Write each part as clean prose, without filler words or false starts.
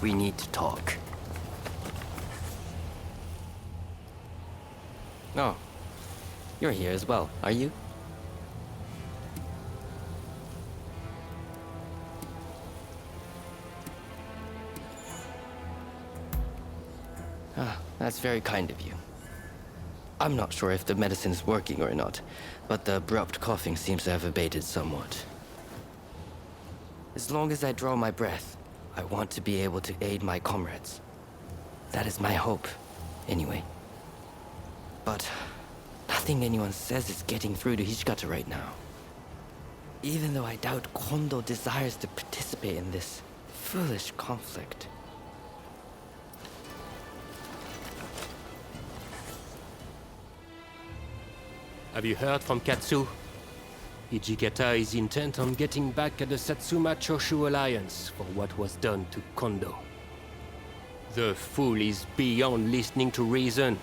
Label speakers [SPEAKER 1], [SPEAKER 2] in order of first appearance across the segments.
[SPEAKER 1] We need to talk. Oh, you're here as well, are you? That's very kind of you. I'm not sure if the medicine is working or not, but the abrupt coughing seems to have abated somewhat. As long as I draw my breath, I want to be able to aid my comrades. That is my hope, anyway. But nothing anyone says is getting through to Hijikata right now. Even though I doubt Kondo desires to participate in this foolish conflict.
[SPEAKER 2] Have you heard from Katsu? Hijikata is intent on getting back at the Satsuma Choshu Alliance for what was done to Kondo. The fool is beyond listening to reason.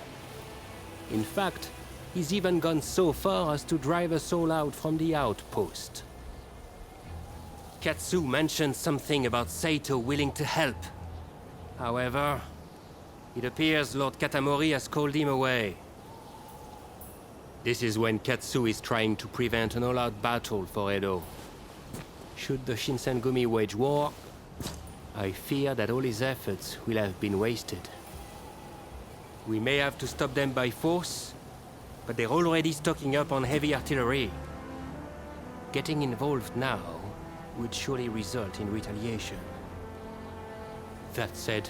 [SPEAKER 2] In fact, he's even gone so far as to drive us all out from the outpost. Katsu mentioned something about Saito willing to help. However, it appears Lord Katamori has called him away. This is when Katsu is trying to prevent an all-out battle for Edo. Should the Shinsengumi wage war, I fear that all his efforts will have been wasted. We may have to stop them by force, but they're already stocking up on heavy artillery. Getting involved now would surely result in retaliation. That said,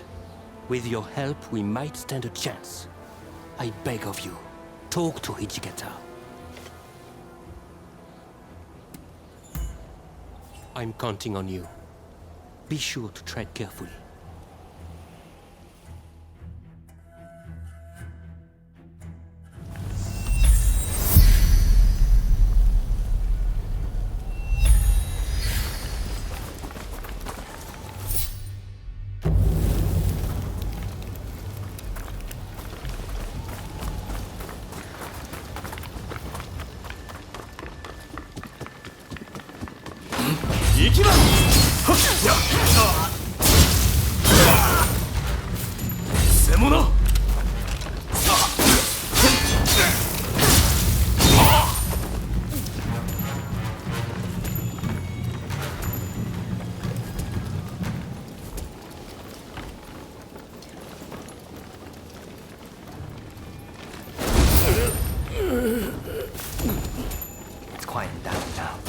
[SPEAKER 2] with your help, we might stand a chance. I beg of you. Talk to Hijikata. I'm counting on you. Be sure to tread carefully.
[SPEAKER 1] It's quieting down now.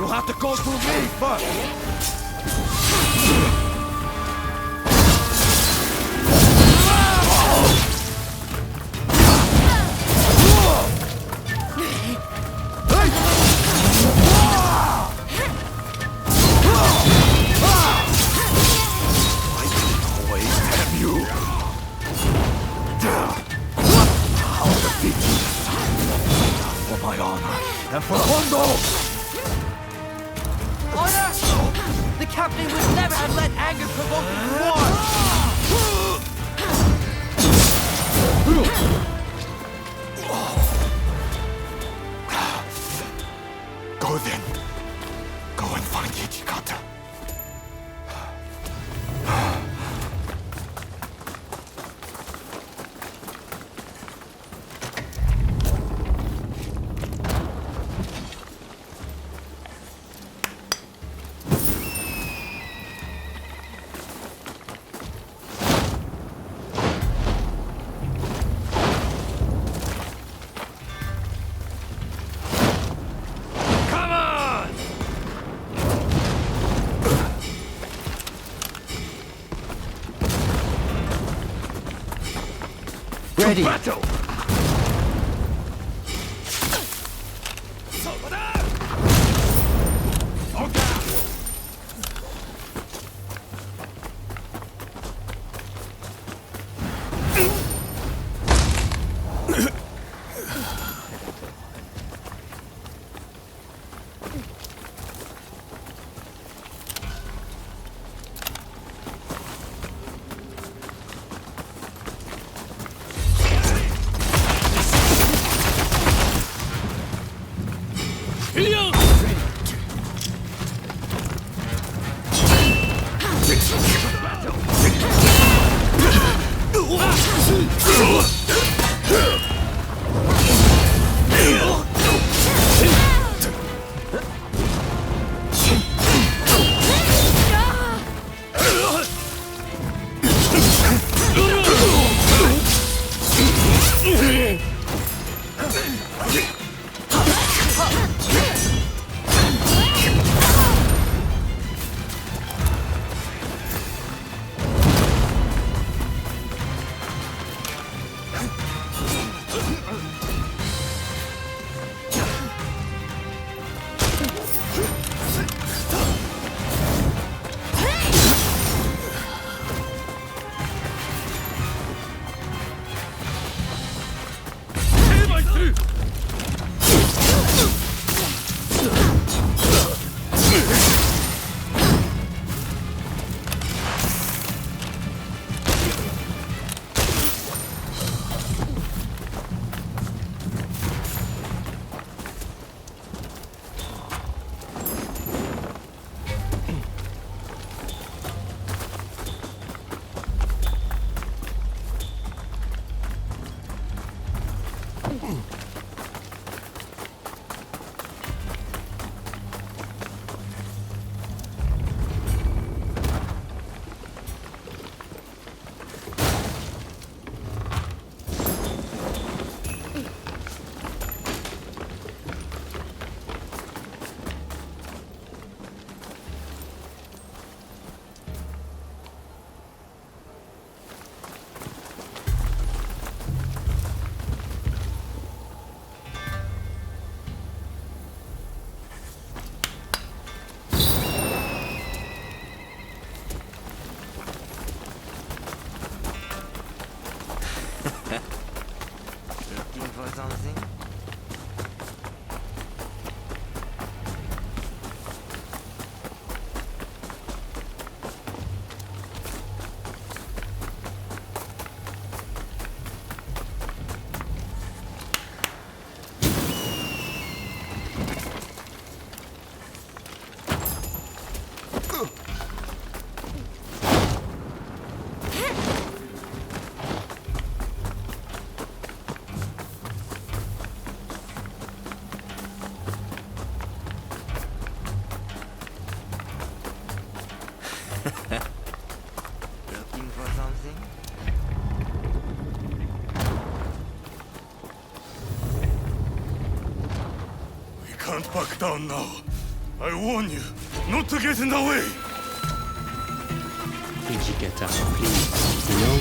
[SPEAKER 3] You'll have to go through me first! And for Hondo!
[SPEAKER 1] Honor! The captain would never have let anger provoke war!
[SPEAKER 3] Go then. Go and find Ichikata.
[SPEAKER 1] Ready!
[SPEAKER 3] Battle!
[SPEAKER 4] Looking for something?
[SPEAKER 3] We can't back down now. I warn you, not to get in the way!
[SPEAKER 2] Hijikata, please. You know,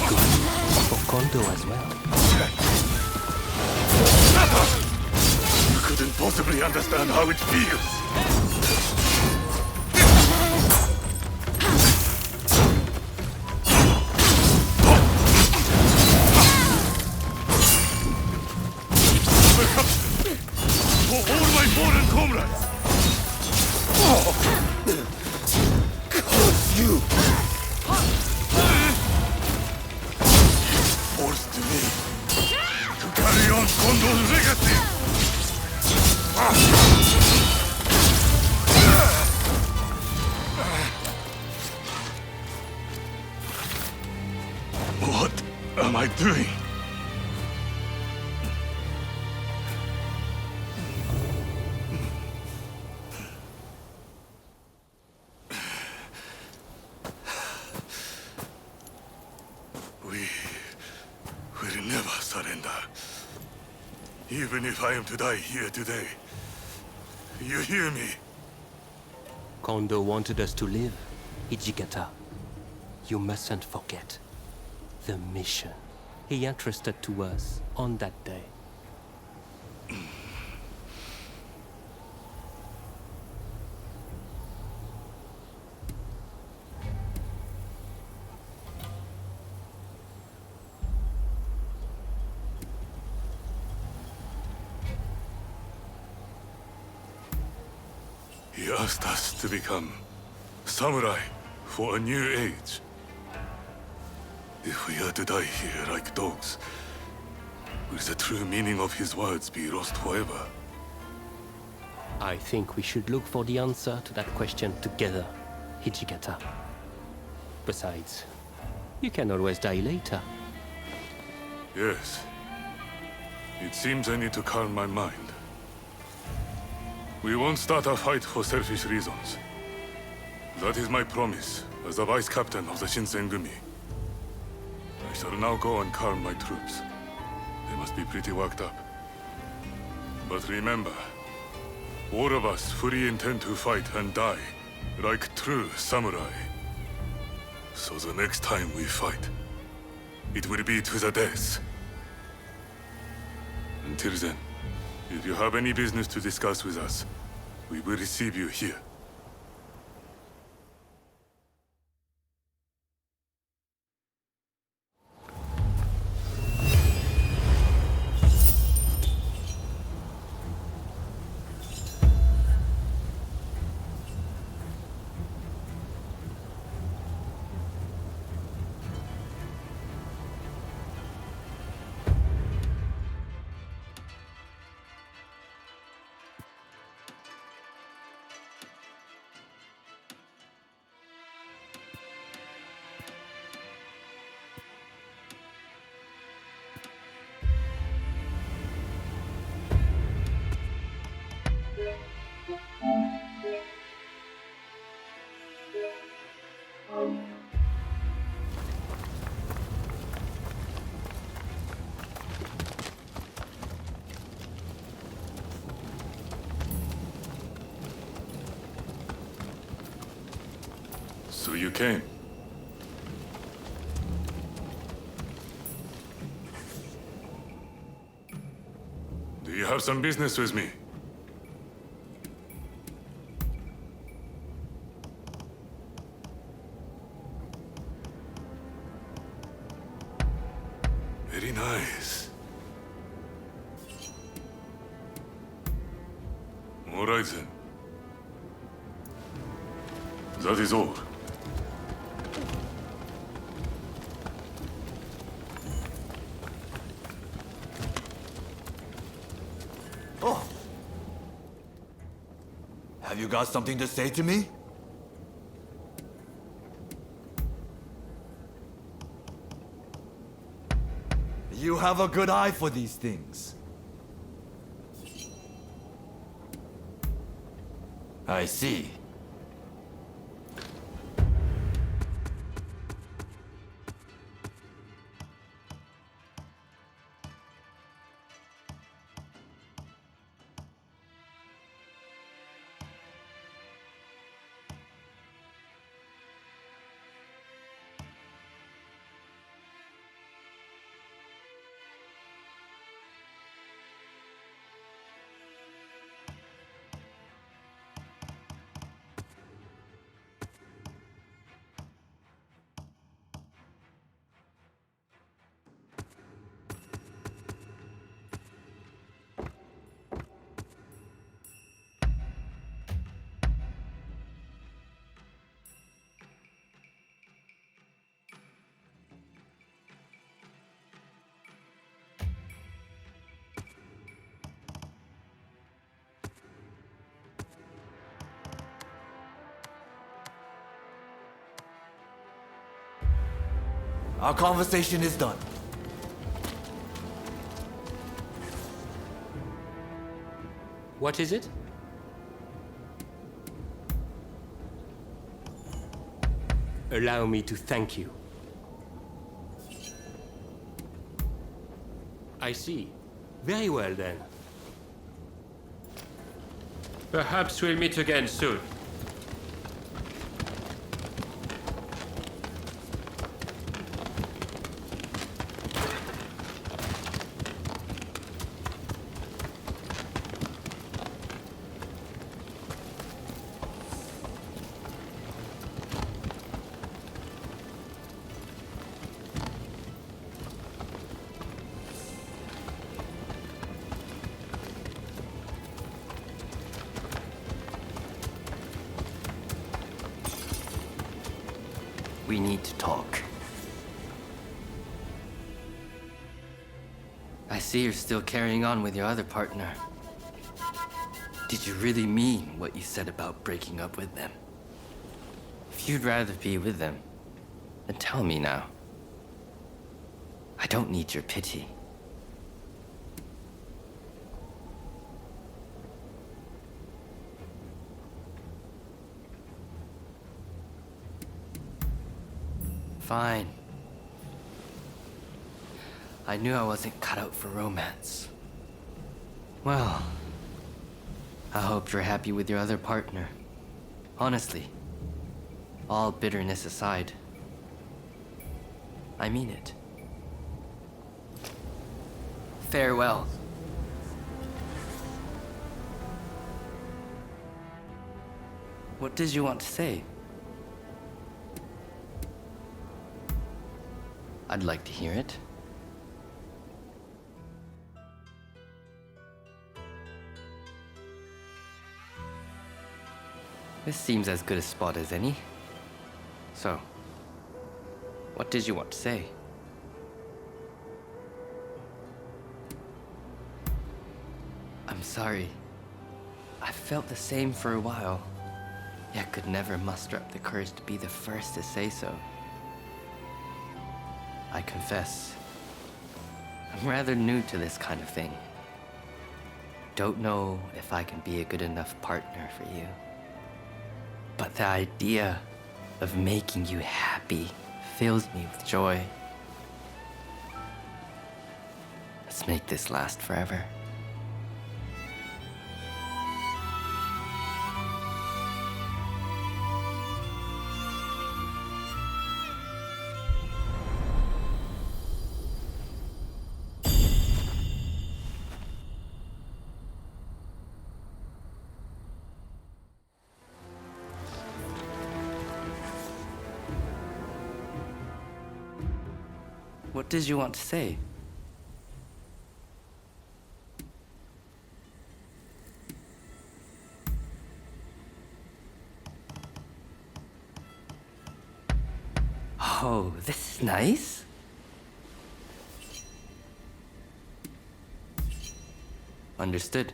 [SPEAKER 2] good. For Kondo as well.
[SPEAKER 3] You couldn't possibly understand how it feels! For all my fallen comrades! Curse you! Forced me to carry on Kondo's legacy! What am I doing? We will never surrender. Even if I am to die here today. You hear me?
[SPEAKER 2] Kondo wanted us to live. Hijikata, you mustn't forget the mission he entrusted to us on that day.
[SPEAKER 3] He asked us to become samurai for a new age. If we are to die here like dogs, will the true meaning of his words be lost forever?
[SPEAKER 2] I think we should look for the answer to that question together, Hijikata. Besides, you can always die later.
[SPEAKER 3] Yes. It seems I need to calm my mind. We won't start a fight for selfish reasons. That is my promise as the vice captain of the Shinsengumi. I shall now go and calm my troops. They must be pretty worked up. But remember, all of us fully intend to fight and die like true samurai. So the next time we fight, it will be to the death. Until then, if you have any business to discuss with us, we will receive you here. So you came. Do you have some business with me? Very nice. All right then. That is all.
[SPEAKER 5] Oh! Have you got something to say to me? You have a good eye for these things. I see. Our conversation is done.
[SPEAKER 2] What is it? Allow me to thank you. I see. Very well then. Perhaps we'll meet again soon.
[SPEAKER 1] We need to talk. I see you're still carrying on with your other partner. Did you really mean what you said about breaking up with them? If you'd rather be with them, then tell me now. I don't need your pity. Fine. I knew I wasn't cut out for romance. Well, I hope you're happy with your other partner. Honestly, all bitterness aside. I mean it. Farewell. What did you want to say? I'd like to hear it. This seems as good a spot as any. So, what did you want to say? I'm sorry. I felt the same for a while, yet could never muster up the courage to be the first to say so. I confess, I'm rather new to this kind of thing. Don't know if I can be a good enough partner for you. But the idea of making you happy fills me with joy. Let's make this last forever. What did you want to say? Oh, this is nice. Understood.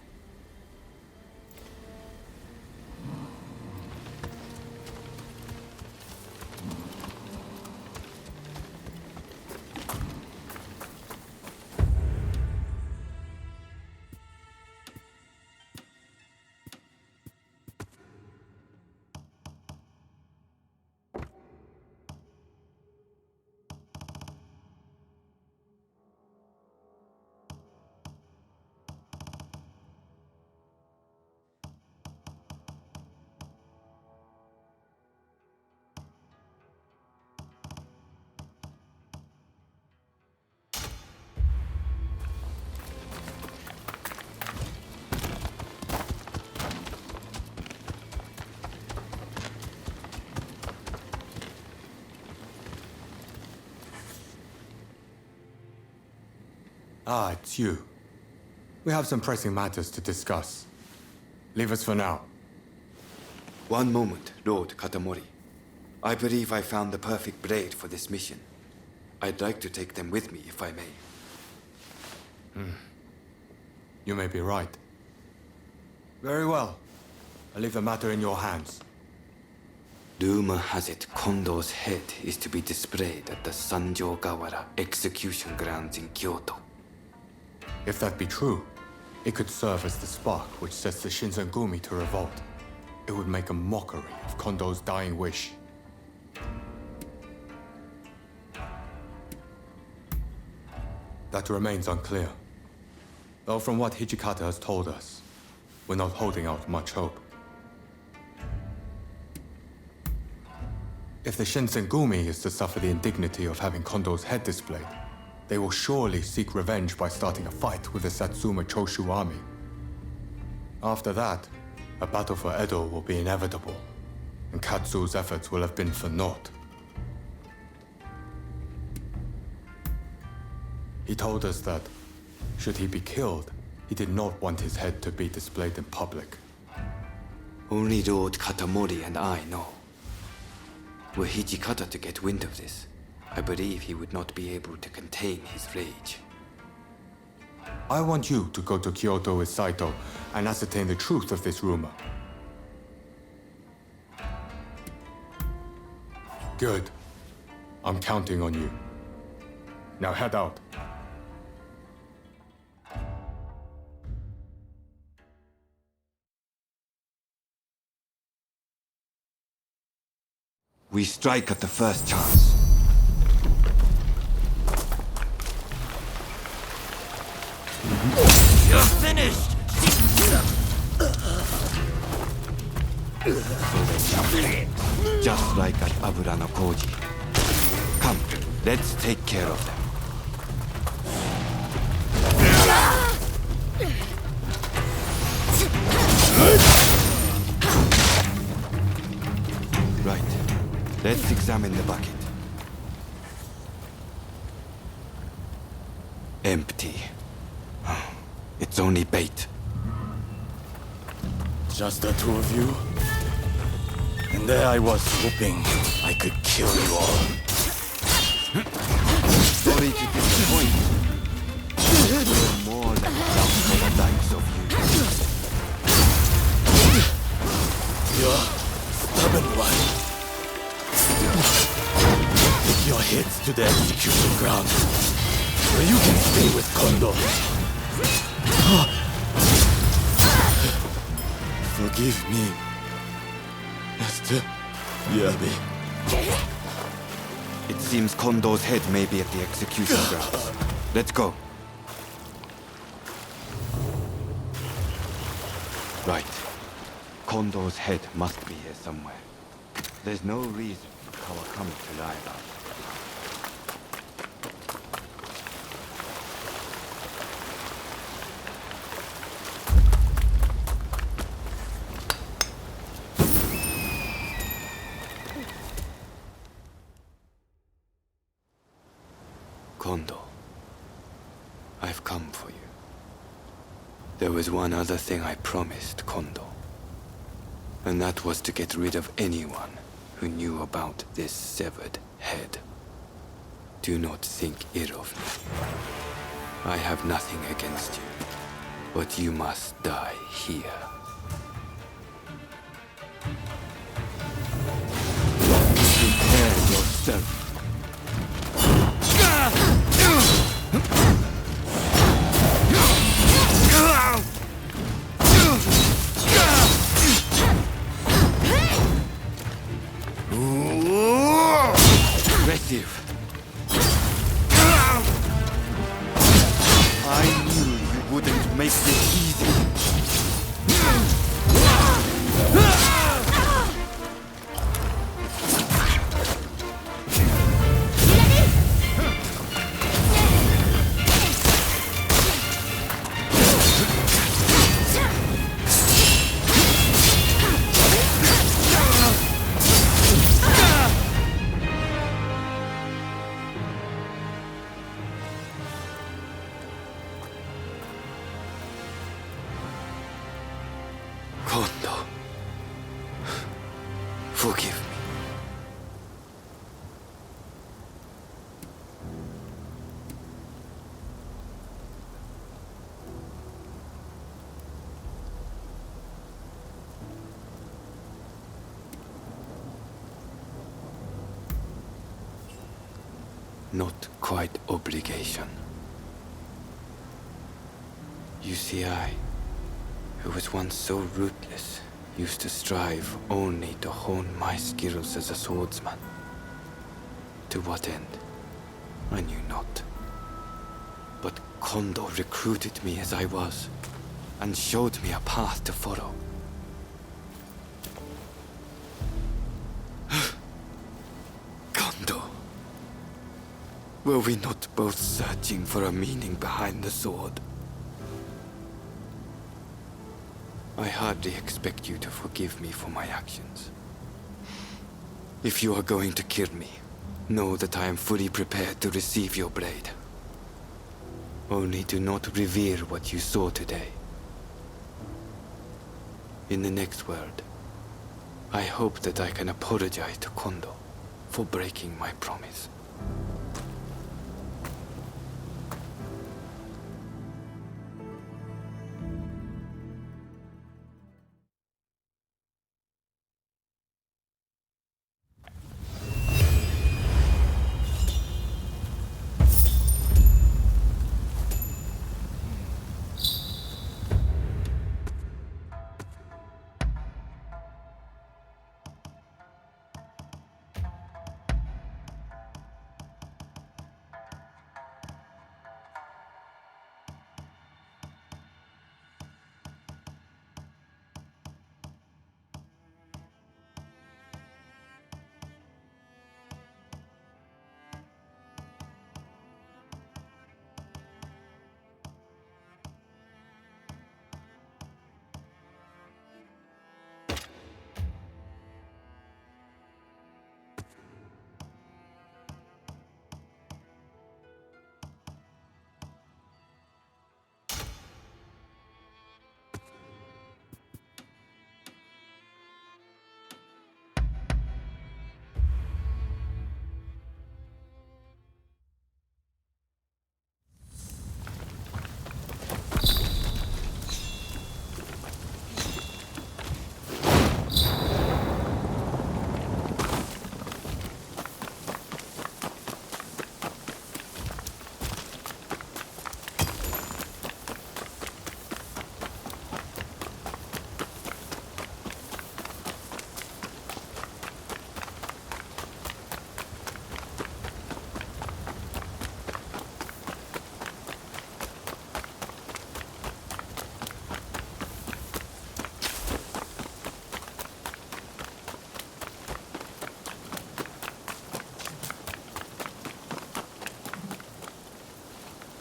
[SPEAKER 6] Ah, it's you. We have some pressing matters to discuss. Leave us for now.
[SPEAKER 7] One moment, Lord Katamori. I believe I found the perfect blade for this mission. I'd like to take them with me, if I may.
[SPEAKER 6] You may be right. Very well. I leave the matter in your hands.
[SPEAKER 7] Rumor has it Kondo's head is to be displayed at the Sanjo-gawara execution grounds in Kyoto.
[SPEAKER 6] If that be true, it could serve as the spark which sets the Shinsengumi to revolt. It would make a mockery of Kondo's dying wish. That remains unclear. Though from what Hijikata has told us, we're not holding out much hope. If the Shinsengumi is to suffer the indignity of having Kondo's head displayed, they will surely seek revenge by starting a fight with the Satsuma Choshu army. After that, a battle for Edo will be inevitable, and Katsu's efforts will have been for naught. He told us that, should he be killed, he did not want his head to be displayed in public.
[SPEAKER 7] Only Lord Katamori and I know. Were Hijikata to get wind of this, I believe he would not be able to contain his rage.
[SPEAKER 6] I want you to go to Kyoto with Saito and ascertain the truth of this rumor. Good. I'm counting on you. Now head out.
[SPEAKER 7] We strike at the first chance.
[SPEAKER 1] You're finished!
[SPEAKER 7] Just like at Abura no Koji. Come, let's take care of them. Right. Let's examine the bucket. Empty. It's only bait.
[SPEAKER 5] Just the two of you? And there I was hoping I could kill you all.
[SPEAKER 7] Sorry to disappoint. We're more than enough for the likes of you.
[SPEAKER 5] You're stubborn one. Take your heads to the execution ground, where you can stay with Kondo. Forgive me, Master Yabe.
[SPEAKER 7] It seems Kondo's head may be at the execution grounds. Let's go. Right. Kondo's head must be here somewhere. There's no reason for Kawakami to lie about it. Kondo, I've come for you. There was one other thing I promised Kondo, and that was to get rid of anyone who knew about this severed head. Do not think ill of me. I have nothing against you, but you must die here. Prepare yourself. Impressive. I knew you wouldn't make this easy. Kondo, forgive me. not quite obligation. You see, I, who was once so rootless, used to strive only to hone my skills as a swordsman. To what end? I knew not. But Kondo recruited me as I was, and showed me a path to follow. Kondo. Were we not both searching for a meaning behind the sword? I hardly expect you to forgive me for my actions. If you are going to kill me, know that I am fully prepared to receive your blade. Only do not reveal what you saw today. In the next world, I hope that I can apologize to Kondo for breaking my promise.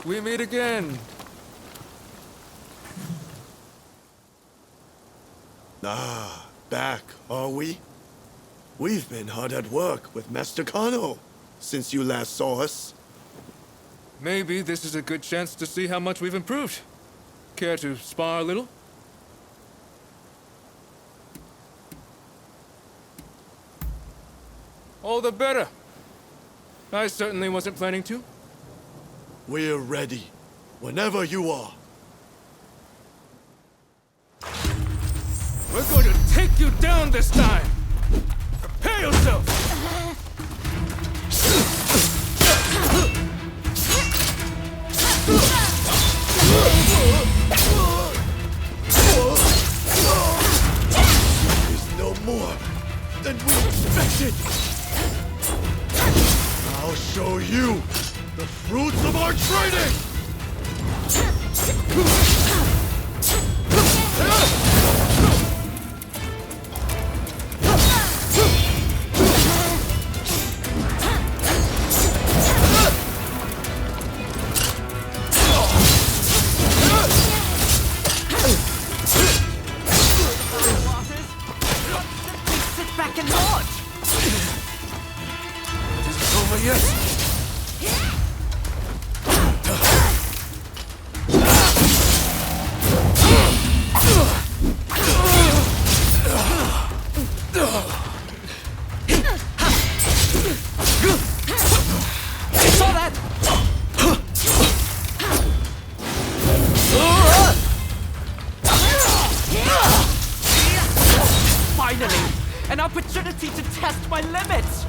[SPEAKER 8] We meet again.
[SPEAKER 9] Ah, back, are we? We've been hard at work with Master Kano since you last saw us.
[SPEAKER 8] Maybe this is a good chance to see how much we've improved. Care to spar a little? All the better. I certainly wasn't planning to.
[SPEAKER 9] We're ready, whenever you are.
[SPEAKER 8] We're going to take you down this time! Prepare yourself!
[SPEAKER 9] There's no more than we expected! I'll show you the fruits of our training!
[SPEAKER 4] Sit back and watch!
[SPEAKER 8] Is it over yet?
[SPEAKER 4] Saw that! Finally! An opportunity to test my limits!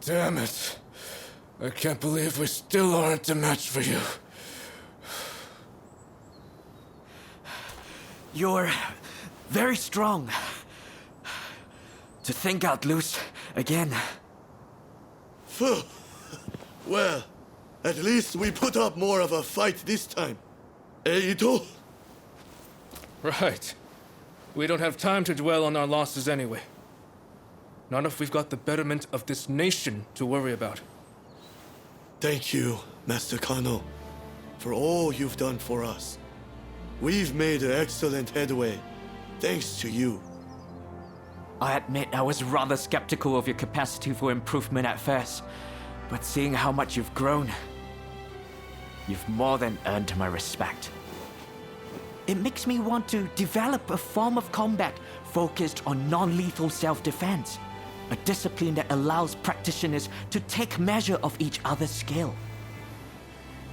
[SPEAKER 8] Damn it. I can't believe we still aren't a match for you.
[SPEAKER 4] You're very strong. To think I'd lose again.
[SPEAKER 9] Phew. Well, at least we put up more of a fight this time. Eh, Ito?
[SPEAKER 8] Right. We don't have time to dwell on our losses anyway. Not if we've got the betterment of this nation to worry about.
[SPEAKER 9] Thank you, Master Kano, for all you've done for us. We've made excellent headway, thanks to you.
[SPEAKER 4] I admit I was rather skeptical of your capacity for improvement at first, but seeing how much you've grown, you've more than earned my respect. It makes me want to develop a form of combat focused on non-lethal self-defense, a discipline that allows practitioners to take measure of each other's skill.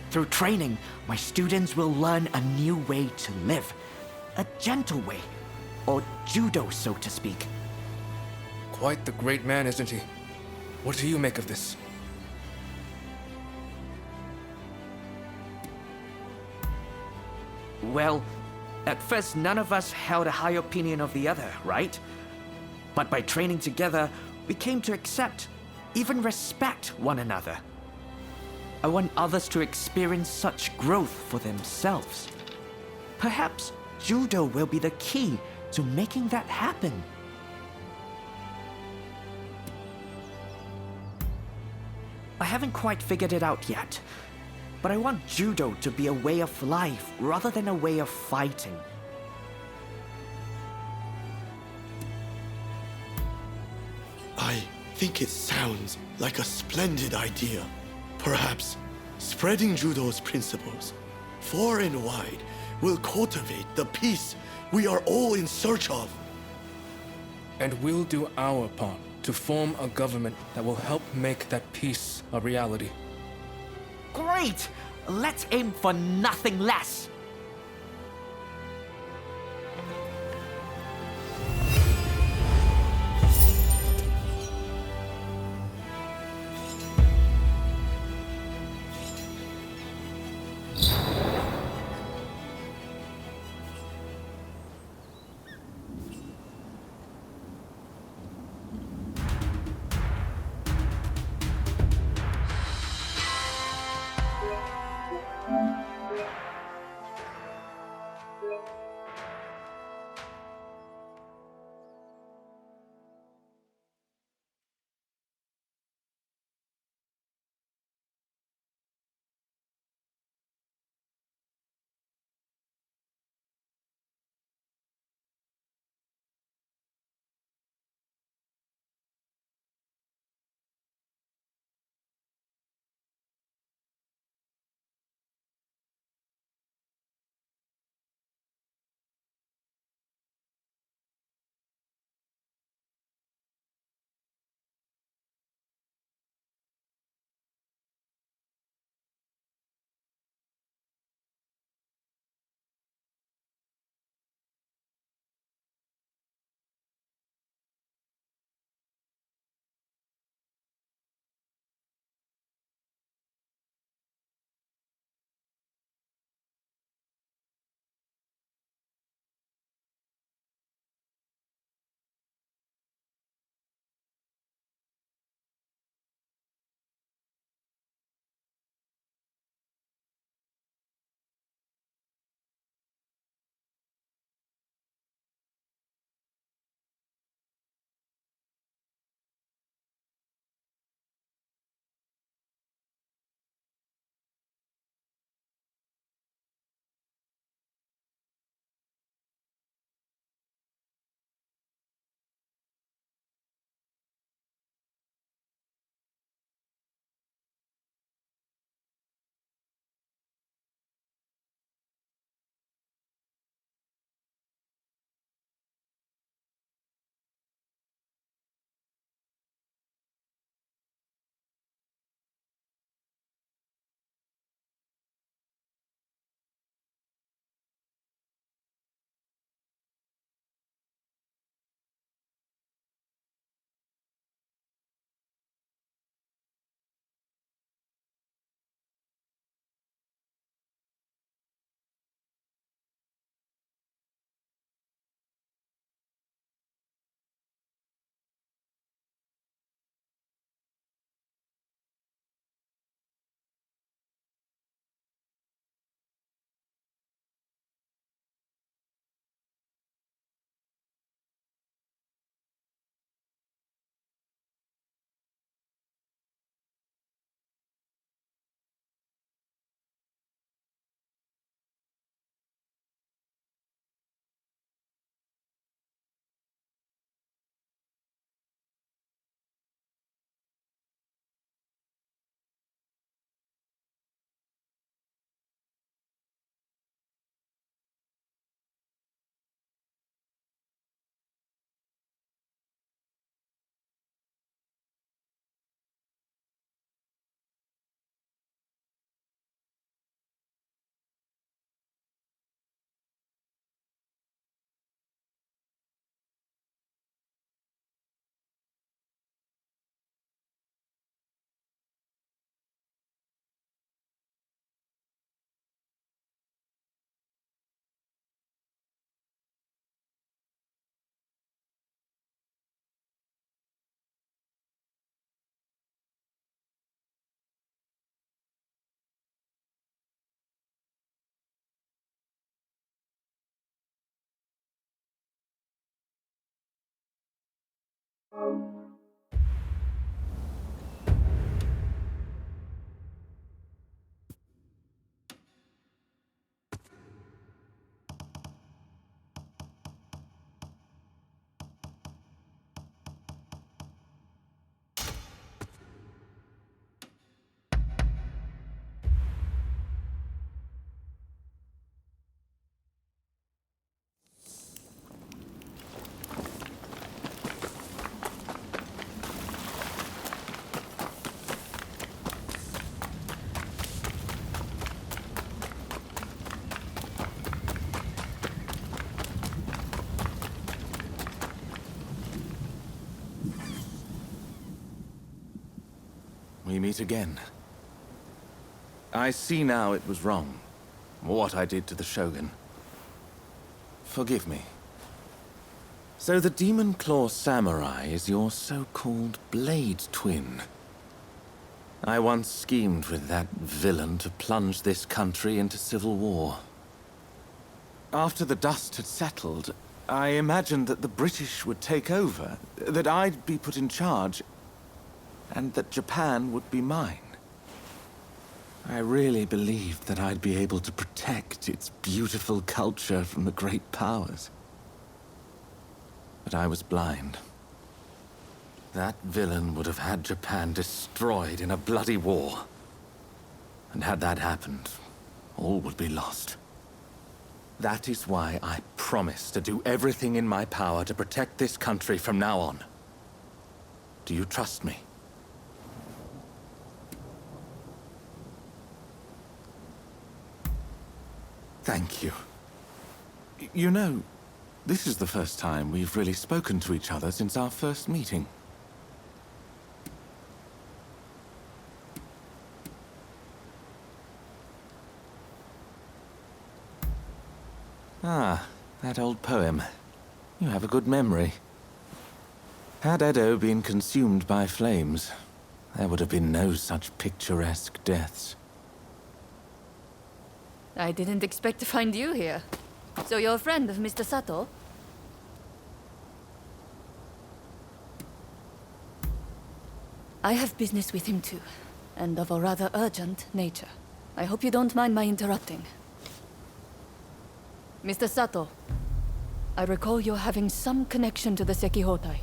[SPEAKER 4] Through training, my students will learn a new way to live, a gentle way, or judo, so to speak.
[SPEAKER 8] Quite the great man, isn't he? What do you make of this?
[SPEAKER 4] Well, at first none of us held a high opinion of the other, right? But by training together, we came to accept, even respect one another. I want others to experience such growth for themselves. Perhaps judo will be the key to making that happen. I haven't quite figured it out yet, but I want judo to be a way of life rather than a way of fighting.
[SPEAKER 9] I think it sounds like a splendid idea. Perhaps spreading judo's principles far and wide will cultivate the peace we are all in search of.
[SPEAKER 8] And we'll do our part to form a government that will help make that peace a reality.
[SPEAKER 4] Great! Let's aim for nothing less!
[SPEAKER 10] We meet again. I see now it was wrong, what I did to the Shogun. Forgive me. So the Demon Claw Samurai is your so-called blade twin. I once schemed with that villain to plunge this country into civil war. After the dust had settled, I imagined that the British would take over, that I'd be put in charge, and that Japan would be mine. I really believed that I'd be able to protect its beautiful culture from the great powers. But I was blind. That villain would have had Japan destroyed in a bloody war. And had that happened, all would be lost. That is why I promise to do everything in my power to protect this country from now on. Do you trust me? Thank you. You know, this is the first time we've really spoken to each other since our first meeting. Ah, that old poem. You have a good memory. Had Edo been consumed by flames, there would have been no such picturesque deaths.
[SPEAKER 11] I didn't expect to find you here. So you're a friend of Mr. Sato? I have business with him too, and of a rather urgent nature. I hope you don't mind my interrupting. Mr. Sato, I recall you're having some connection to the Sekihotai.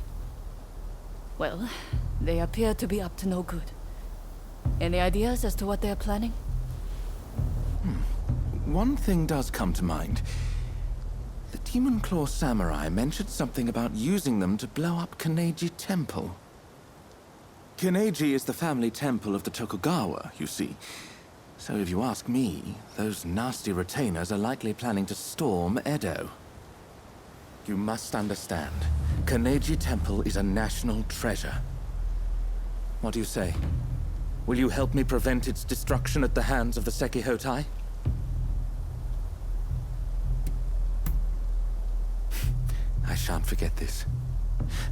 [SPEAKER 11] Well, they appear to be up to no good. Any ideas as to what they're planning?
[SPEAKER 10] One thing does come to mind. The Demon Claw Samurai mentioned something about using them to blow up Kaneji Temple. Kaneji is the family temple of the Tokugawa, you see. So if you ask me, those nasty retainers are likely planning to storm Edo. You must understand, Kaneji Temple is a national treasure. What do you say? Will you help me prevent its destruction at the hands of the Sekihotai? I shan't forget this.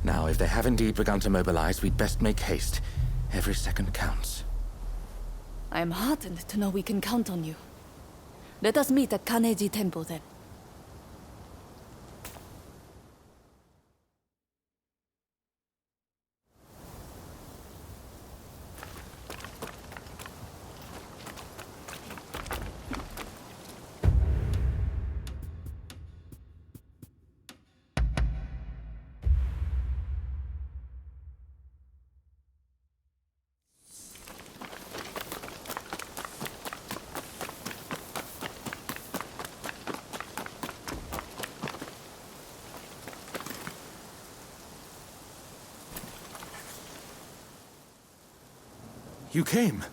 [SPEAKER 10] Now, if they have indeed begun to mobilize, we'd best make haste. Every second counts.
[SPEAKER 11] I am heartened to know we can count on you. Let us meet at Kaneji Temple then.
[SPEAKER 10] You came.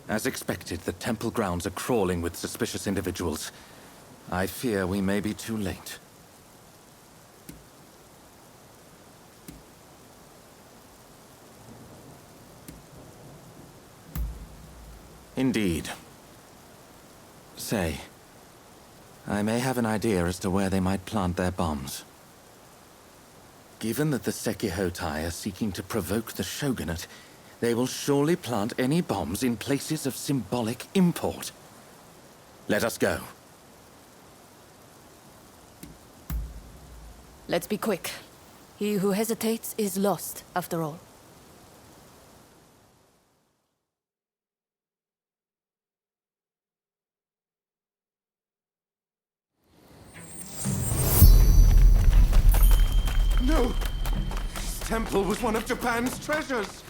[SPEAKER 10] As expected, the temple grounds are crawling with suspicious individuals. I fear we may be too late. Indeed. Say, I may have an idea as to where they might plant their bombs. Given that the Sekihotai are seeking to provoke the shogunate, they will surely plant any bombs in places of symbolic import. Let us go.
[SPEAKER 11] Let's be quick. He who hesitates is lost, after all.
[SPEAKER 10] No! This temple was one of Japan's treasures!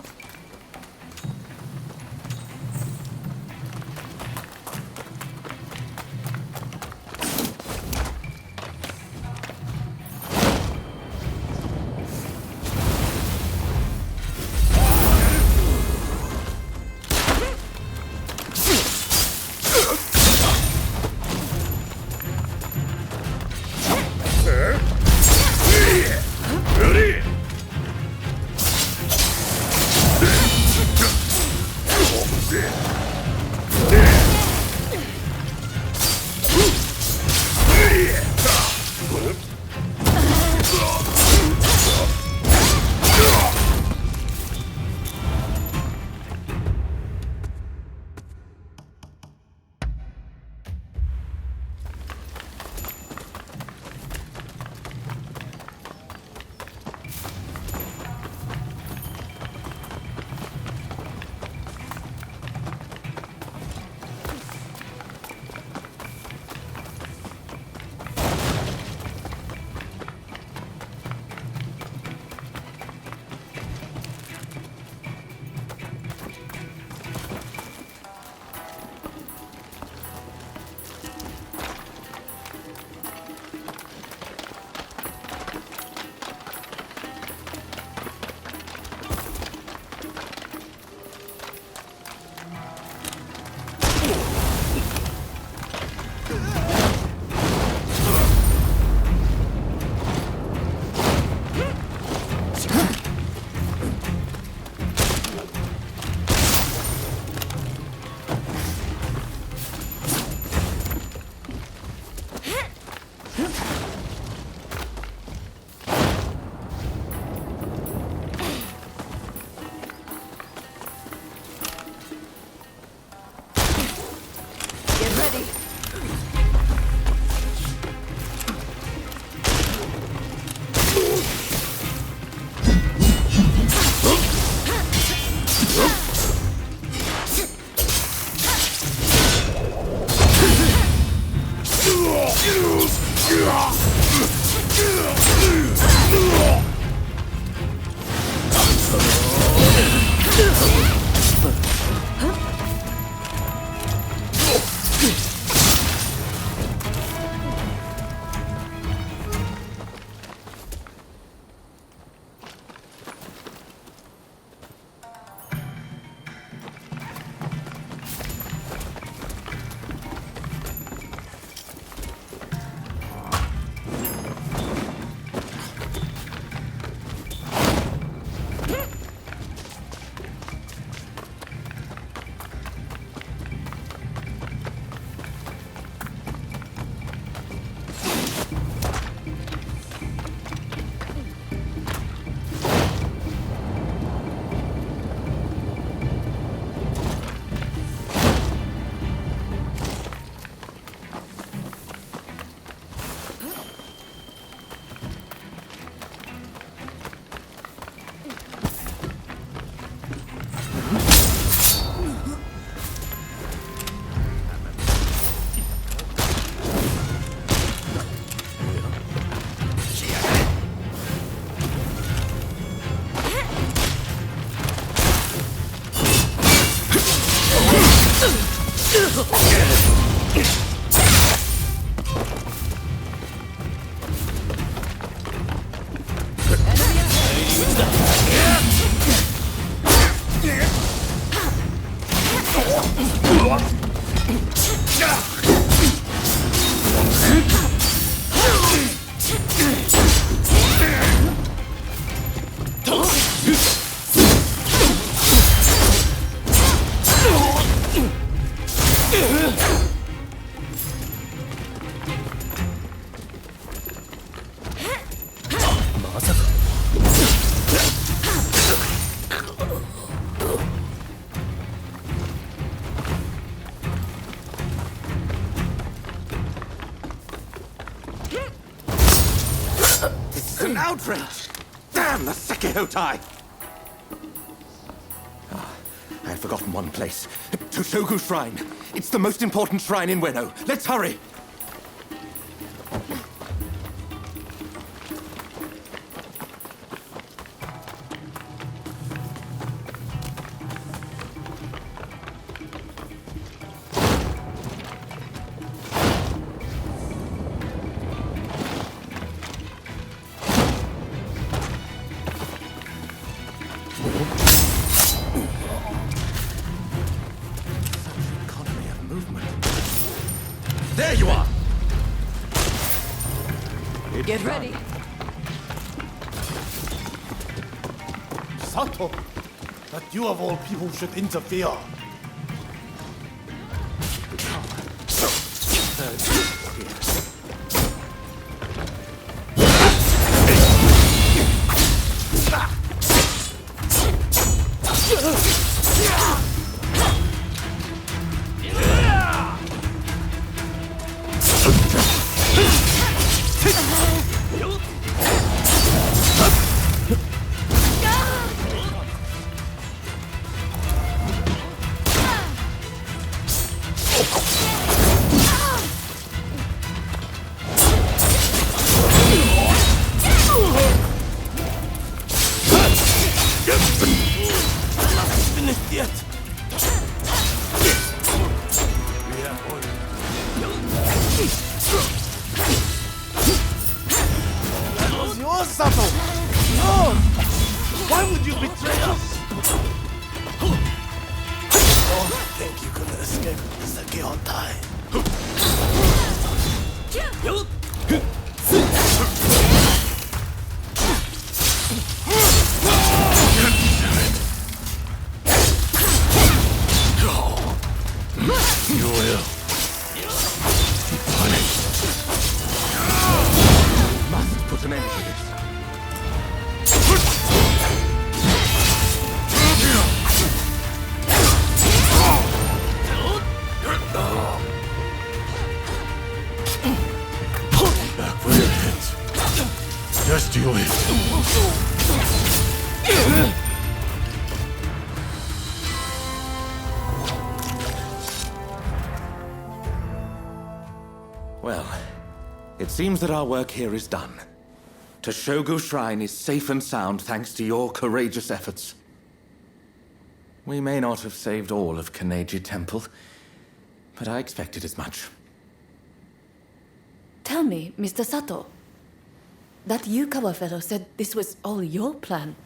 [SPEAKER 10] An outrage! Sekihotai! I had forgotten one place. To Shogu Shrine. It's the most important shrine in Ueno. Let's hurry! There you are!
[SPEAKER 11] Get ready.
[SPEAKER 5] Sato! That you of all people should interfere. Finished yet? That was yours, Sato! No! Why would you betray us? Oh, I think you could escape the Sekihotai. You will be punished.
[SPEAKER 10] Must put an end to this.
[SPEAKER 5] Back for your heads. Just you wait.
[SPEAKER 10] Well, it seems that our work here is done. Toshogu Shrine is safe and sound thanks to your courageous efforts. We may not have saved all of Kaneji Temple, but I expected as much.
[SPEAKER 11] Tell me, Mr. Sato. That Yukawa fellow said this was all your plan.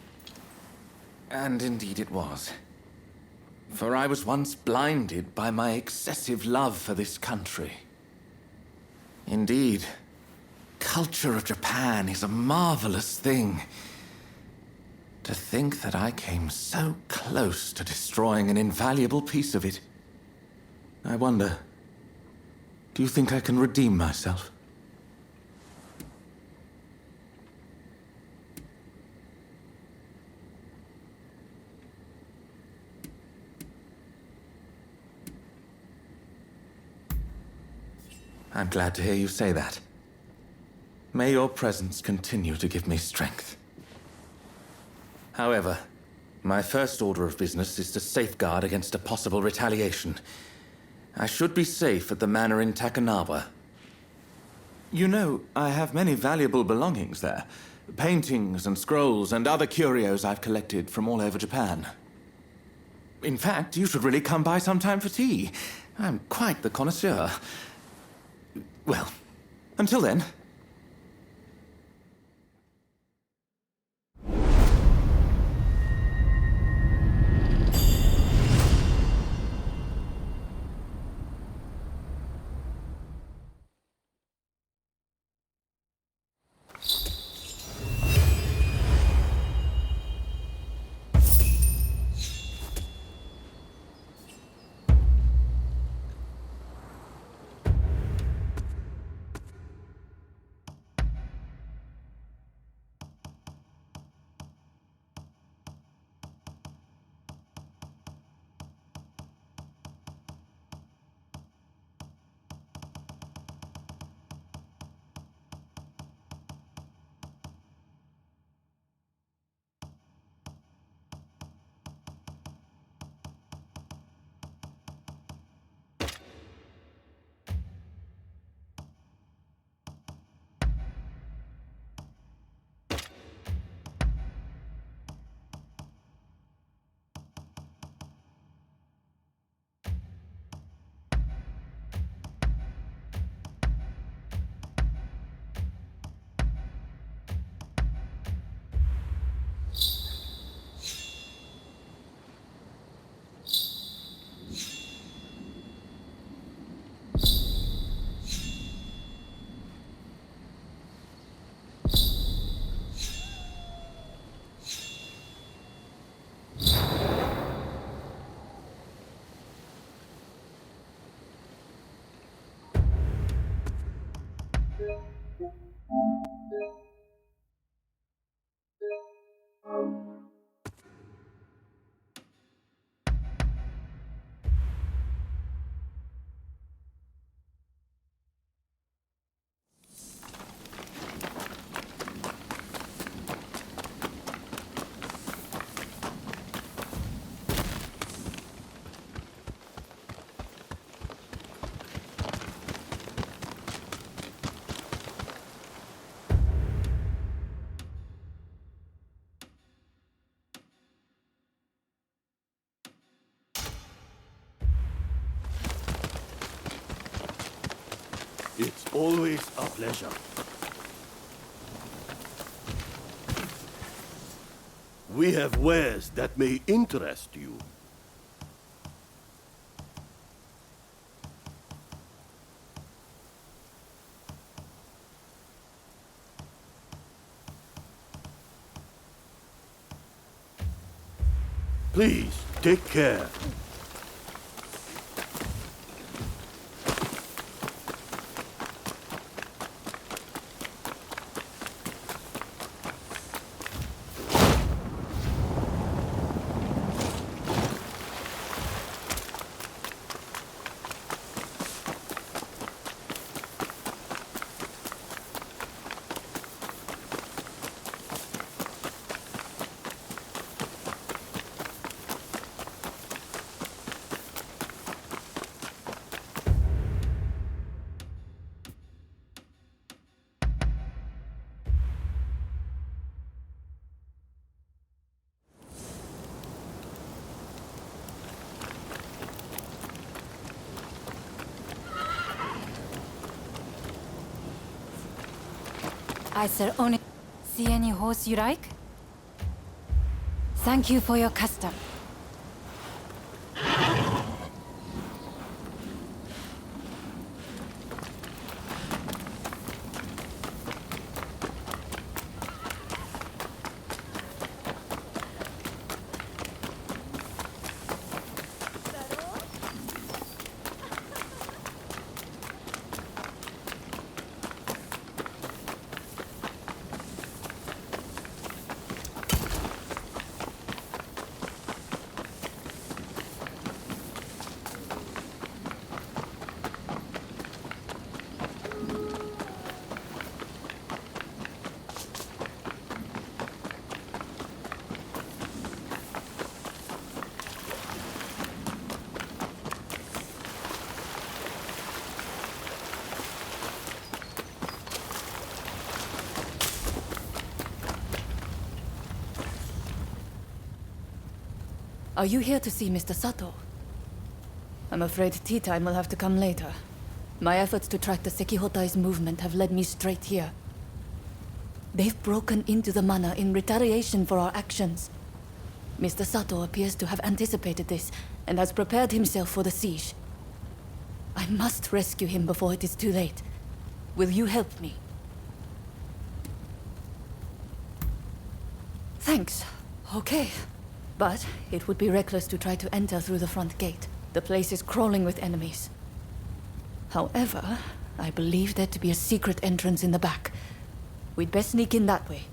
[SPEAKER 10] And indeed it was. For I was once blinded by my excessive love for this country. Indeed, culture of Japan is a marvelous thing. To think that I came so close to destroying an invaluable piece of it. I wonder, do you think I can redeem myself? I'm glad to hear you say that. May your presence continue to give me strength. However, my first order of business is to safeguard against a possible retaliation. I should be safe at the manor in Takanawa. You know, I have many valuable belongings there. Paintings and scrolls and other curios I've collected from all over Japan. In fact, you should really come by sometime for tea. I'm quite the connoisseur. Well, until then.
[SPEAKER 12] Always a pleasure. We have wares that may interest you. Please, take care.
[SPEAKER 13] I sell only. See any horse you like? Thank you for your custom.
[SPEAKER 11] Are you here to see Mr. Sato? I'm afraid tea time will have to come later. My efforts to track the Sekihotai's movement have led me straight here. They've broken into the mana in retaliation for our actions. Mr. Sato appears to have anticipated this and has prepared himself for the siege. I must rescue him before it is too late. Will you help me? Thanks. Okay. But it would be reckless to try to enter through the front gate. The place is crawling with enemies. However, I believe there to be a secret entrance in the back. We'd best sneak in that way.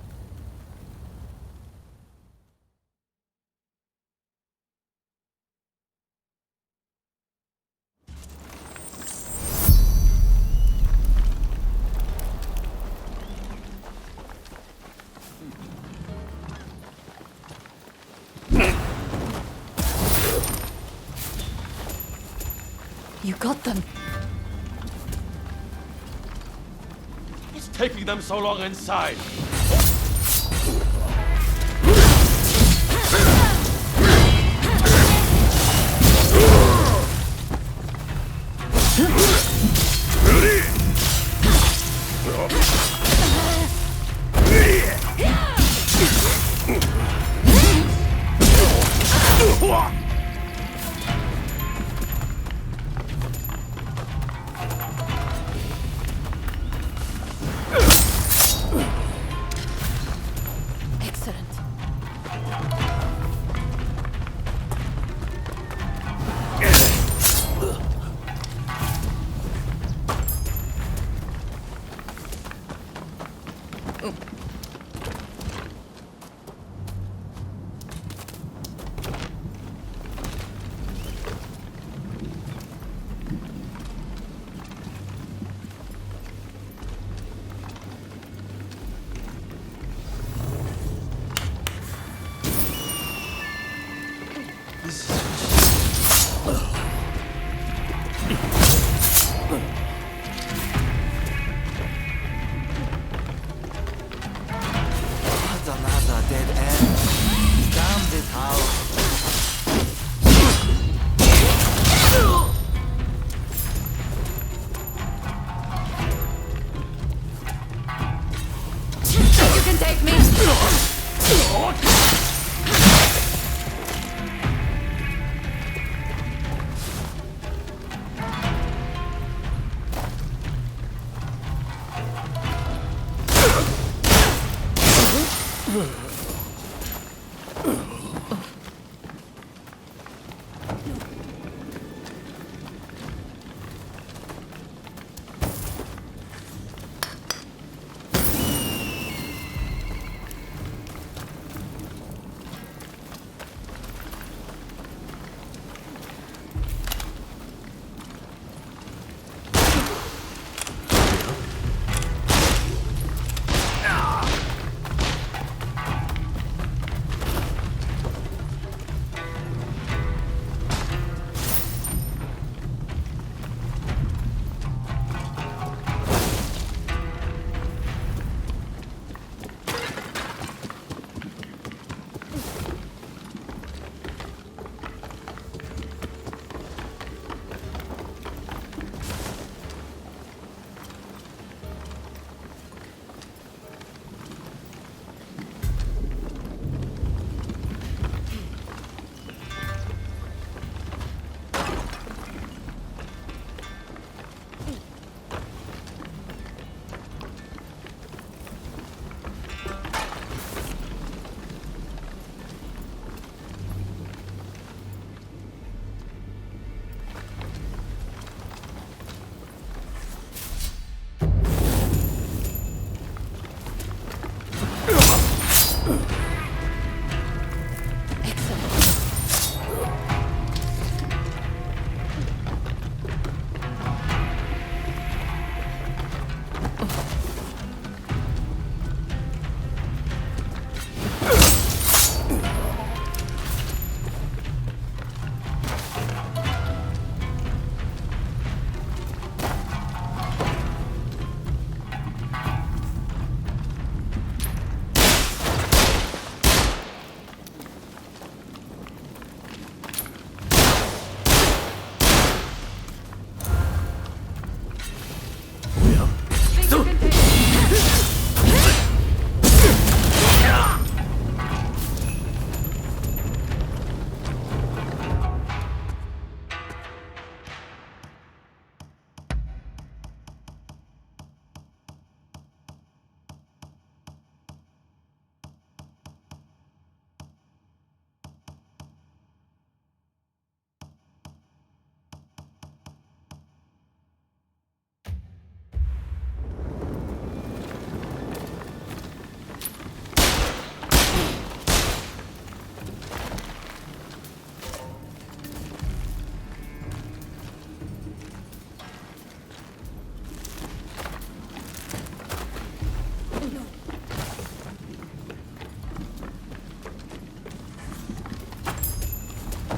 [SPEAKER 11] You got them.
[SPEAKER 12] What's taking them so long inside?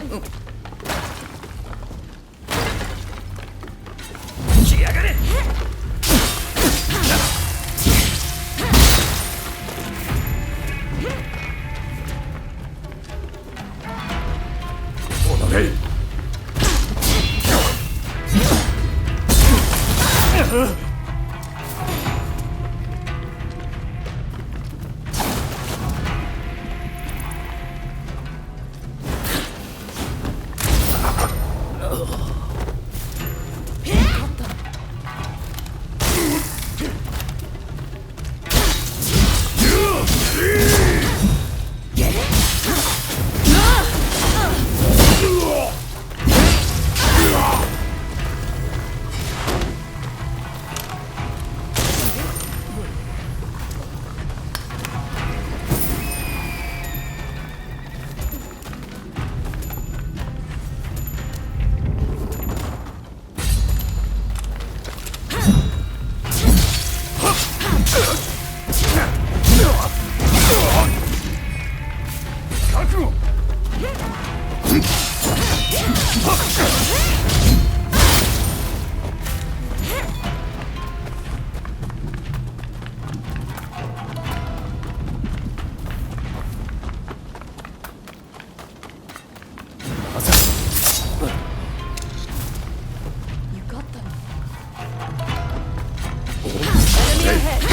[SPEAKER 11] You got them. Enemy ahead.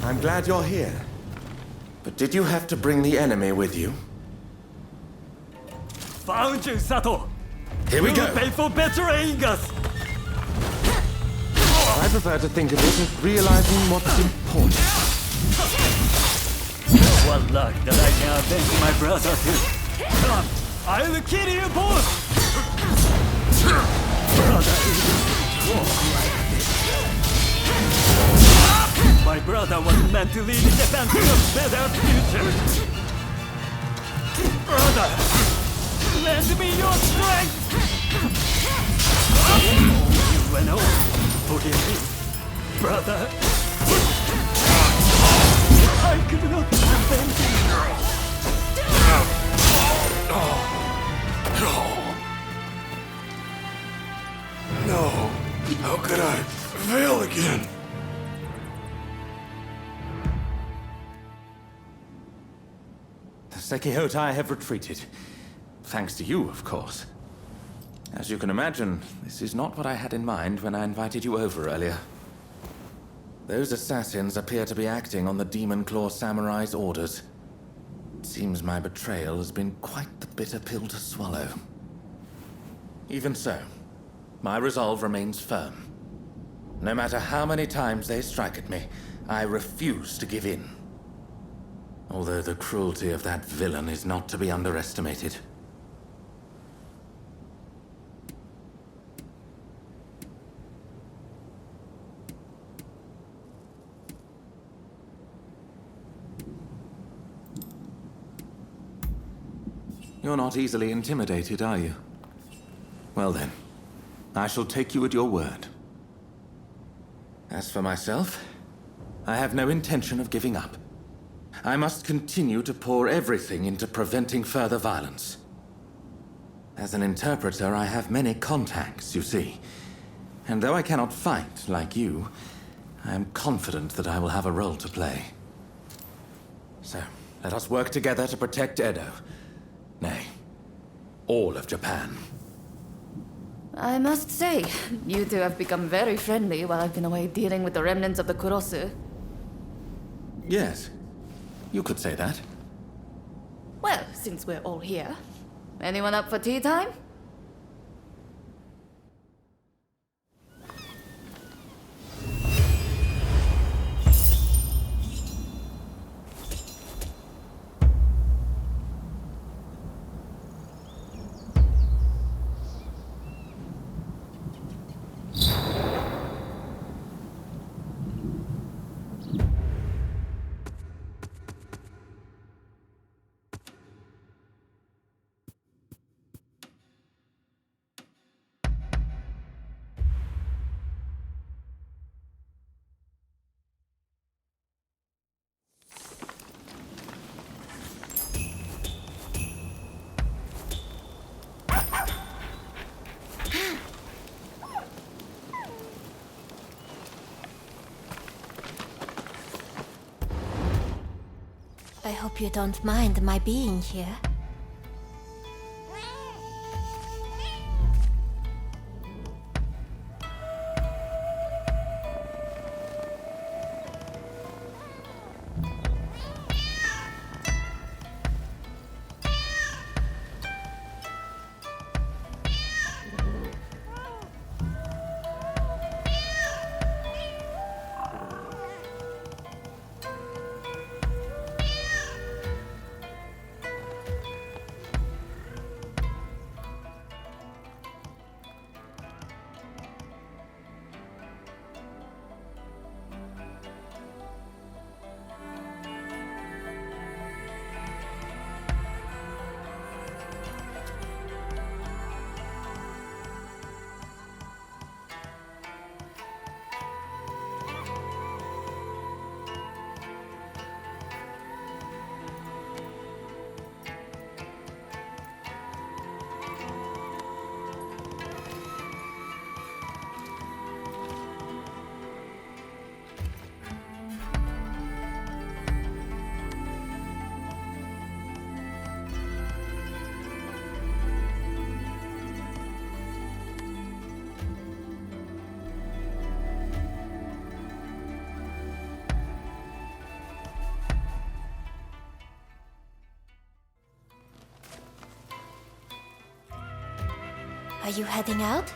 [SPEAKER 10] I'm glad you're here. But did you have to bring the enemy with you?
[SPEAKER 12] Found you, Sato!
[SPEAKER 10] Here we go!
[SPEAKER 12] Pay for betraying us!
[SPEAKER 10] I prefer to think of it as realizing what's important.
[SPEAKER 12] What luck that I can avenge my brother too. Come, I'll kill you both! Brother, my brother was meant to lead Japan to a better future. Brother, lend me your strength! You went on. Forgive me, brother. I could not avenge you.
[SPEAKER 3] No. How could I fail again?
[SPEAKER 10] The Sekihotai have retreated. Thanks to you, of course. As you can imagine, this is not what I had in mind when I invited you over earlier. Those assassins appear to be acting on the Demon Claw Samurai's orders. It seems my betrayal has been quite the bitter pill to swallow. Even so, my resolve remains firm. No matter how many times they strike at me, I refuse to give in. Although the cruelty of that villain is not to be underestimated. You're not easily intimidated, are you? Well then, I shall take you at your word. As for myself, I have no intention of giving up. I must continue to pour everything into preventing further violence. As an interpreter, I have many contacts, you see. And though I cannot fight like you, I am confident that I will have a role to play. So, let us work together to protect Edo. Nay, all of Japan.
[SPEAKER 11] I must say, you two have become very friendly while I've been away dealing with the remnants of the Kurosu.
[SPEAKER 10] Yes, you could say that.
[SPEAKER 11] Well, since we're all here, anyone up for tea time?
[SPEAKER 13] I hope you don't mind my being here. Are you heading out?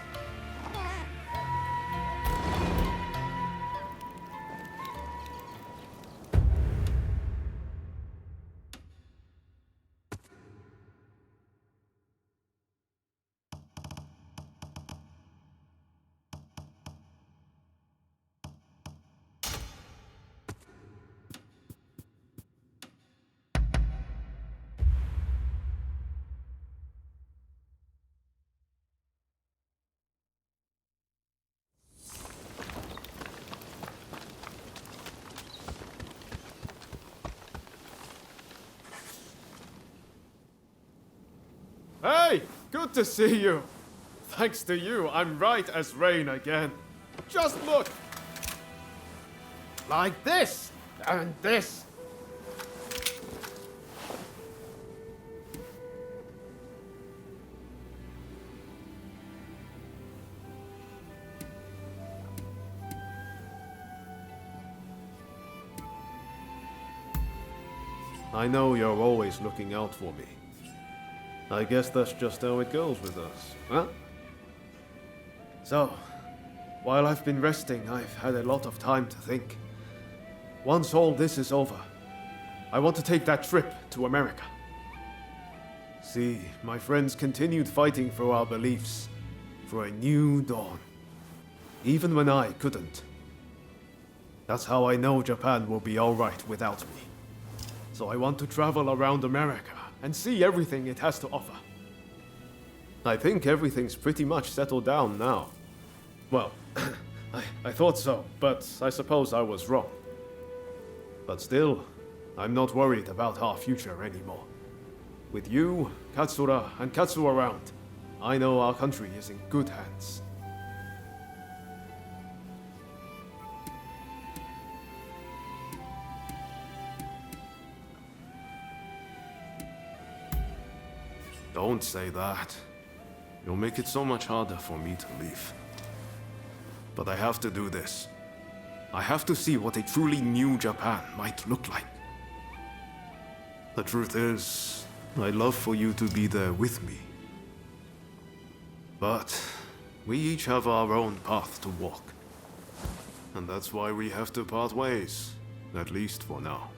[SPEAKER 14] Hey! Good to see you! Thanks to you, I'm right as rain again. Just look! Like this! And this! I know you're always looking out for me. I guess that's just how it goes with us, huh? So, while I've been resting, I've had a lot of time to think. Once all this is over, I want to take that trip to America. See, my friends continued fighting for our beliefs, for a new dawn. Even when I couldn't. That's how I know Japan will be alright without me. So I want to travel around America and see everything it has to offer. I think everything's pretty much settled down now. Well, I thought so, but I suppose I was wrong. But still, I'm not worried about our future anymore. With you, Katsura, and Katsu around, I know our country is in good hands. Don't say that. You'll make it so much harder for me to leave. But I have to do this. I have to see what a truly new Japan might look like. The truth is, I'd love for you to be there with me. But we each have our own path to walk. And that's why we have to part ways, at least for now.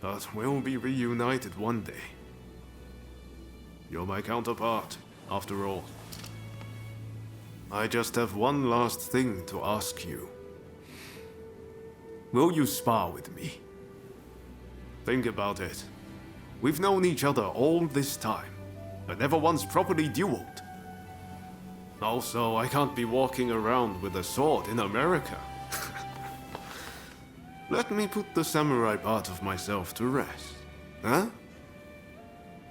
[SPEAKER 14] But we'll be reunited one day. You're my counterpart, after all. I just have one last thing to ask you. Will you spar with me? Think about it. We've known each other all this time, but never once properly dueled. Also, I can't be walking around with a sword in America. Let me put the samurai part of myself to rest, huh?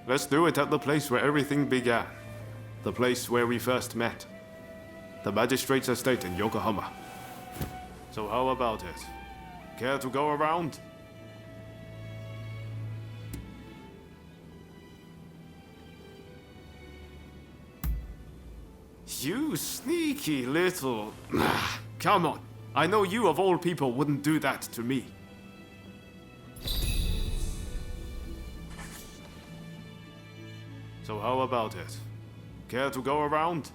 [SPEAKER 14] Let's do it at the place where everything began. The place where we first met. The magistrate's estate in Yokohama. So how about it? Care to go around? You sneaky little... Come on. I know you of all people wouldn't do that to me. So how about it? Care to go around?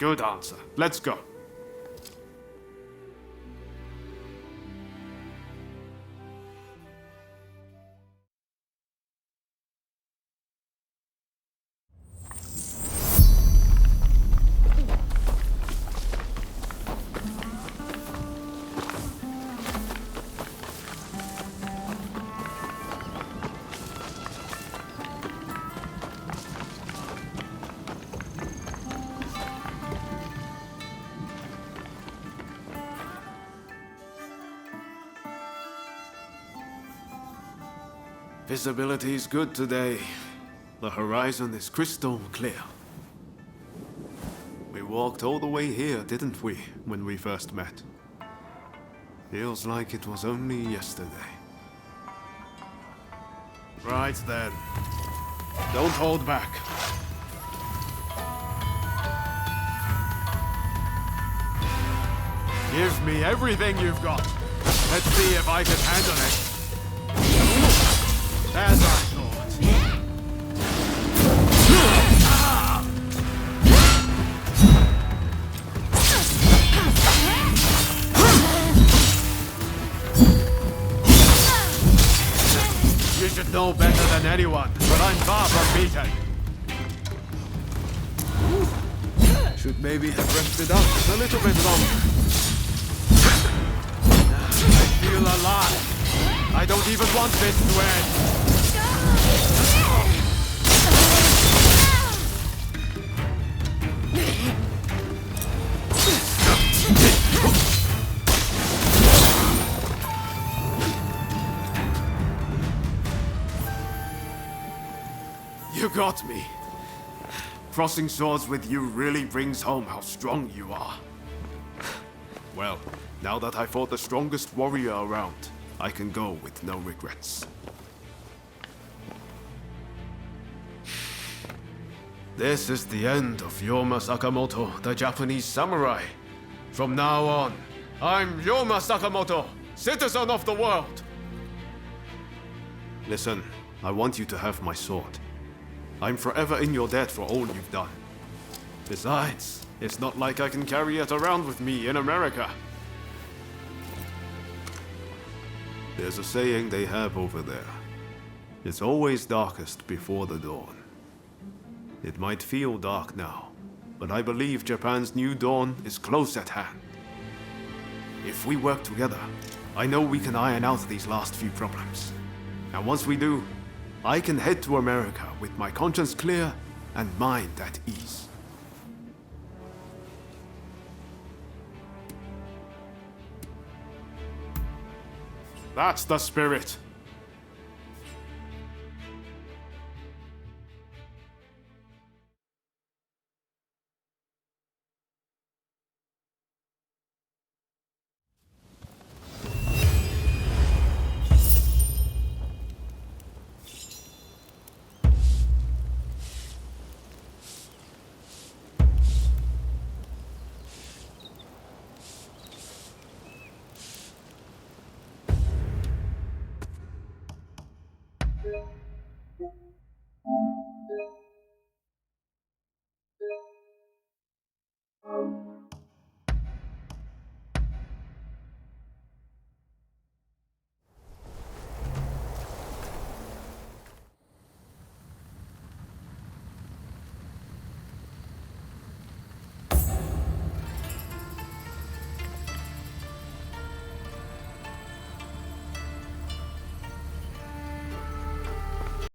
[SPEAKER 14] Good answer. Let's go. Visibility is good today. The horizon is crystal clear. We walked all the way here, didn't we, when we first met? Feels like it was only yesterday. Right then. Don't hold back. Give me everything you've got. Let's see if I can handle it. As I thought. You should know better than anyone, but I'm far from beaten. Should maybe have rested up a little bit longer. I feel alive. I don't even want this to end. You got me. Crossing swords with you really brings home how strong you are. Well, now that I fought the strongest warrior around, I can go with no regrets. This is the end of Yoma Sakamoto, the Japanese samurai. From now on, I'm Yoma Sakamoto, citizen of the world. Listen, I want you to have my sword. I'm forever in your debt for all you've done. Besides, it's not like I can carry it around with me in America. There's a saying they have over there. It's always darkest before the dawn. It might feel dark now, but I believe Japan's new dawn is close at hand. If we work together, I know we can iron out these last few problems. And once we do, I can head to America with my conscience clear and mind at ease. That's the spirit.